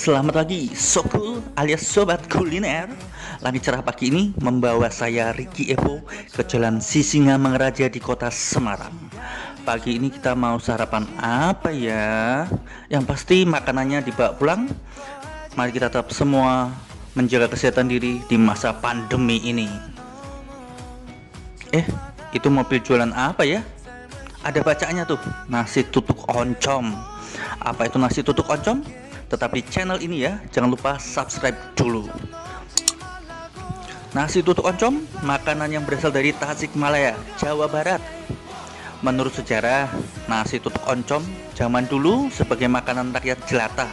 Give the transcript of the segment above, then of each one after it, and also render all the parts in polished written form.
Selamat pagi, Soku alias Sobat Kuliner. Langit cerah pagi ini membawa saya Ricky Evo ke Jalan Sisingamang Raja di kota Semarang. Pagi ini kita mau sarapan apa ya? Yang pasti makanannya dibawa pulang. Mari kita tetap semua menjaga kesehatan diri di masa pandemi ini. Itu mobil jualan apa ya? Ada bacaannya tuh, nasi tutuk oncom. Apa itu nasi tutuk oncom? Tetap di channel ini ya, jangan lupa subscribe dulu. Nasi tutuk oncom, makanan yang berasal dari Tasikmalaya, Jawa Barat. Menurut sejarah, nasi tutuk oncom zaman dulu sebagai makanan rakyat jelata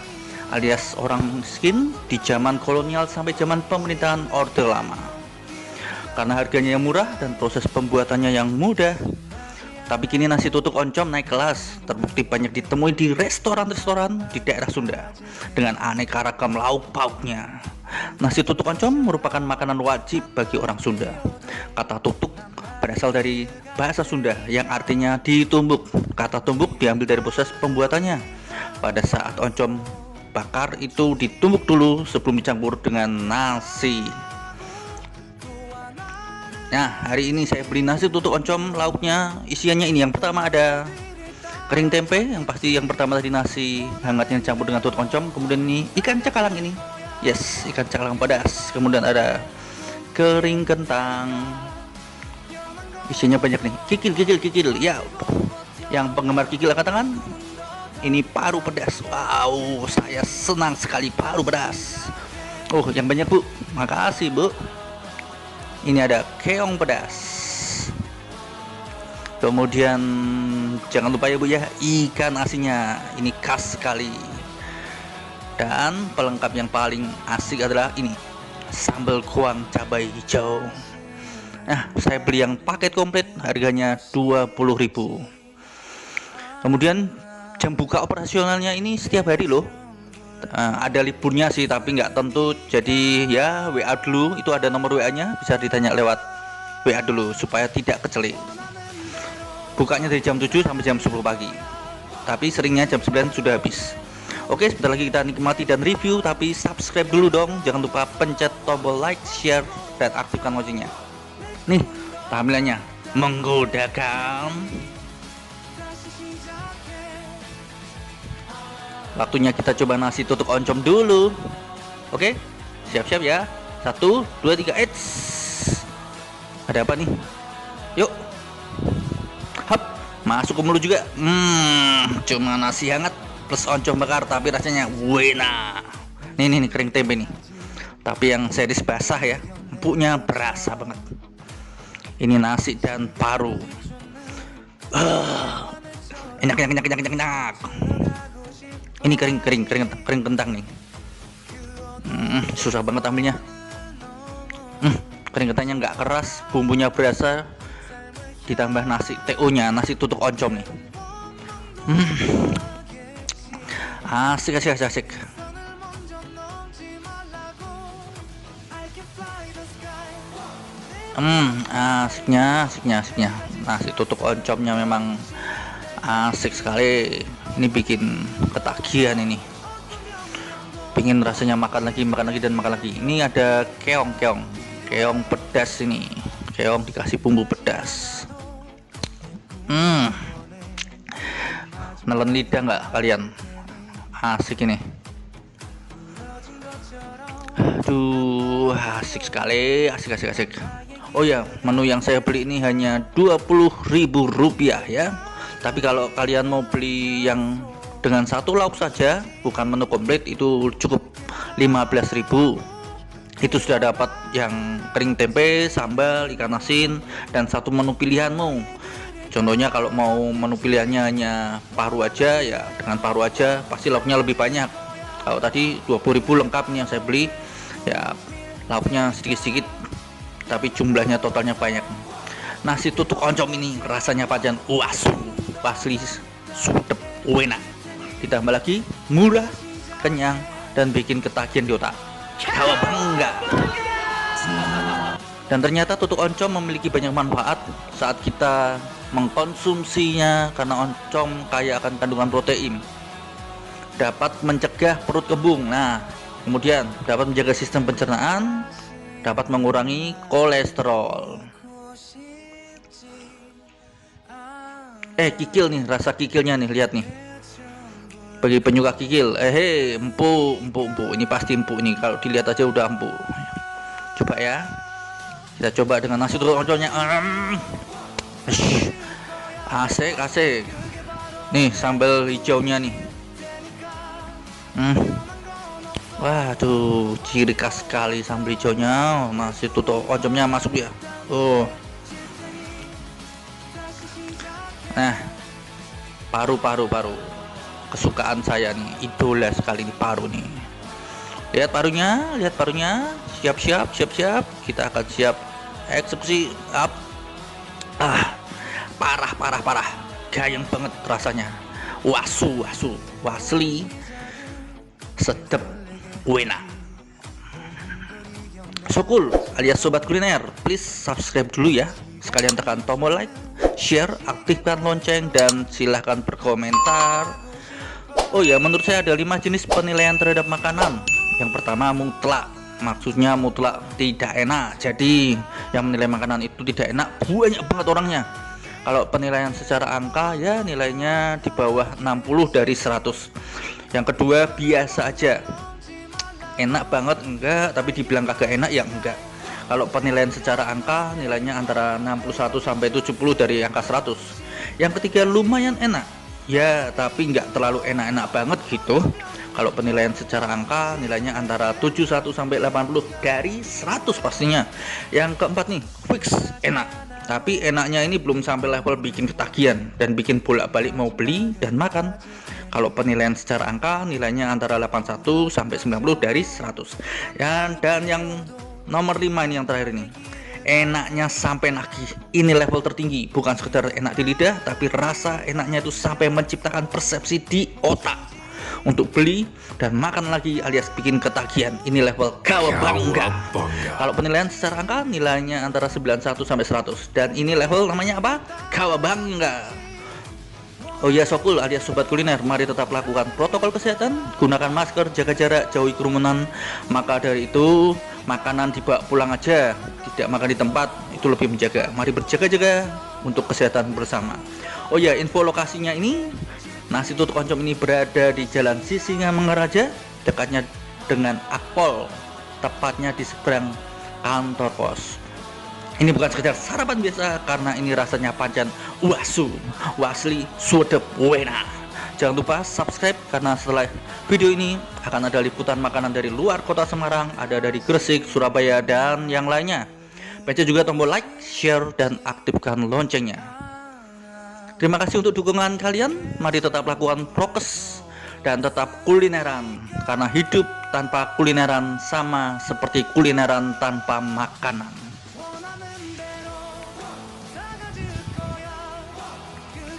alias orang miskin di zaman kolonial sampai zaman pemerintahan Orde Lama. Karena harganya yang murah dan proses pembuatannya yang mudah, tapi kini nasi tutuk oncom naik kelas, terbukti banyak ditemui di restoran-restoran di daerah Sunda dengan aneka ragam lauk pauknya. Nasi tutuk oncom merupakan makanan wajib bagi orang Sunda. Kata tutuk berasal dari bahasa Sunda yang artinya ditumbuk. Kata tumbuk diambil dari proses pembuatannya. Pada saat oncom bakar itu ditumbuk dulu sebelum dicampur dengan nasi. Nah, hari ini saya beli nasi tutuk oncom, lauknya isiannya ini. Yang pertama ada kering tempe, yang pasti yang pertama tadi nasi hangatnya dicampur dengan tutuk oncom. Kemudian ini ikan cakalang ini, yes, ikan cakalang pedas. Kemudian ada kering kentang, isinya banyak nih. Kikil, ya. Yang penggemar kikil angkat tangan. Ini paru pedas. Wow, saya senang sekali paru pedas. Oh, yang banyak bu, makasih bu. Ini ada keong pedas. Kemudian jangan lupa ya bu ya, ikan asinnya. Ini khas sekali. Dan pelengkap yang paling asik adalah ini, sambal kuang cabai hijau. Nah, saya beli yang paket komplit, harganya 20.000. Kemudian jam buka operasionalnya ini setiap hari loh. Ada liburnya sih, tapi nggak tentu. Jadi ya WA dulu, itu ada nomor WA-nya, bisa ditanya lewat WA dulu supaya tidak kecelik. Bukanya dari jam 7 sampai jam 10 pagi, tapi seringnya jam 9 sudah habis. Oke, sebentar lagi kita nikmati dan review, tapi subscribe dulu dong. Jangan lupa pencet tombol like, share, dan aktifkan loncengnya. Nih, tampilannya menggoda kan? Waktunya kita coba nasi tutuk oncom dulu. Oke, siap-siap ya. 1, 2, 3, eits. Ada apa nih? Yuk. Hap, masuk ke mulut juga. Cuma nasi hangat plus oncom bakar, tapi rasanya wena. Nih kering tempe nih. Tapi yang series basah ya, empuknya berasa banget. Ini nasi dan paru. Enak. Ini kering kentang nih. Susah banget ambilnya. Kering kentangnya nggak keras, bumbunya berasa, ditambah nasi TO-nya, nasi tutuk oncom nih. Asik. Asiknya. Nasi tutuk oncomnya memang asik sekali. Ini bikin ketagihan ini. Pingin rasanya makan lagi dan makan lagi. Ini ada keong pedas ini. Keong dikasih bumbu pedas. Nelen lidah nggak kalian? Asik ini. Aduh, asik sekali, asik. Oh ya, menu yang saya beli ini hanya 20.000 rupiah ya. Tapi kalau kalian mau beli yang dengan satu lauk saja, bukan menu komplit, itu cukup 15.000. Itu sudah dapat yang kering tempe, sambal, ikan asin, dan satu menu pilihanmu. Contohnya kalau mau menu pilihannya hanya paru aja, ya dengan paru aja pasti lauknya lebih banyak. Kalau tadi 20.000 lengkap nih yang saya beli, ya lauknya sedikit-sedikit, tapi jumlahnya totalnya banyak. Nasi tutuk oncom ini rasanya pajan asli sedep enak. Ditambah lagi murah, kenyang, dan bikin ketagihan di otak. Kalau bangga. Dan ternyata tutuk oncom memiliki banyak manfaat saat kita mengkonsumsinya, karena oncom kaya akan kandungan protein. dapat mencegah perut kembung. Nah, kemudian dapat menjaga sistem pencernaan, dapat mengurangi kolesterol. Kikil nih, rasa kikilnya nih, lihat nih. Bagi penyuka kikil, empuk. Ini pasti empuk nih, kalau dilihat aja udah empuk. Coba ya, kita coba dengan nasi telur oncolnya. Asik. Nih sambal hijaunya nih. Waduh, ciri khas sekali sambal hijaunya. Nasi tutuk oncomnya masuk ya. Nah, paru kesukaan saya nih, idola sekali nih paru nih. Lihat parunya. Siap. Kita akan siap eksekusi. Parah. Gayeng banget rasanya. Wasu, wasli, sedep, enak. Sokul alias sobat kuliner, please subscribe dulu ya. Sekalian tekan tombol like, share, aktifkan lonceng, dan silahkan berkomentar. Oh ya, menurut saya ada 5 jenis penilaian terhadap makanan. Yang pertama, mutlak. Maksudnya mutlak tidak enak. Jadi yang menilai makanan itu tidak enak banyak banget orangnya. Kalau penilaian secara angka ya nilainya di bawah 60 dari 100. Yang kedua, biasa aja. Enak banget enggak, tapi dibilang kagak enak ya enggak. Kalau penilaian secara angka nilainya antara 61 sampai 70 dari angka 100. Yang ketiga, lumayan enak. Ya, tapi enggak terlalu enak-enak banget gitu. Kalau penilaian secara angka nilainya antara 71 sampai 80 dari 100 pastinya. Yang keempat nih, fix enak. Tapi enaknya ini belum sampai level bikin ketagihan dan bikin bolak-balik mau beli dan makan. Kalau penilaian secara angka nilainya antara 81 sampai 90 dari 100. Dan yang nomor 5 ini yang terakhir ini. Enaknya sampai nagih. Ini level tertinggi, bukan sekedar enak di lidah, tapi rasa enaknya itu sampai menciptakan persepsi di otak untuk beli dan makan lagi alias bikin ketagihan. Ini level kawabangga. Kalau penilaian secara angka nilainya antara 91 sampai 100 dan ini level namanya apa? Kawabangga. Oh ya, Sokul alias sobat kuliner, mari tetap lakukan protokol kesehatan, gunakan masker, jaga jarak, jauhi kerumunan. Maka dari itu makanan dibawa pulang aja, tidak makan di tempat, itu lebih menjaga. Mari berjaga-jaga untuk kesehatan bersama. Oh ya, info lokasinya ini, nasi tutuk oncom ini berada di Jalan Sisingamangaraja, dekatnya dengan Akpol, tepatnya di seberang kantor pos. Ini bukan sekedar sarapan biasa, karena ini rasanya pancen wasu, wasli, suedep, enak. Jangan lupa subscribe, karena setelah video ini akan ada liputan makanan dari luar kota Semarang, ada dari Gresik, Surabaya, dan yang lainnya. Pencet juga tombol like, share, dan aktifkan loncengnya. Terima kasih untuk dukungan kalian. Mari tetap lakukan prokes dan tetap kulineran, karena hidup tanpa kulineran sama seperti kulineran tanpa makanan.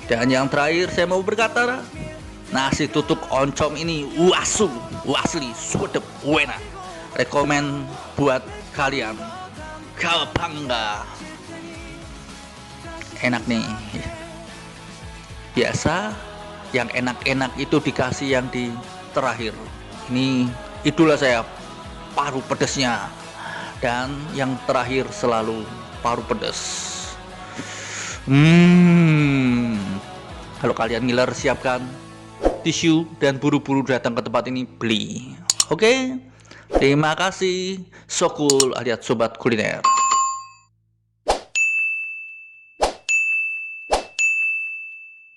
Dan yang terakhir saya mau berkata, nasi tutuk oncom ini wasu, wasli, suedep, enak. Rekomen buat kalian. Kawabangga. Enak nih. Biasa yang enak-enak itu dikasih yang di terakhir. Ini idola saya, paru pedesnya. Dan yang terakhir selalu paru pedes. Kalau kalian ngiler, siapkan tisu dan buru-buru datang ke tempat ini beli. Oke? Terima kasih, Sokul alias sobat kuliner.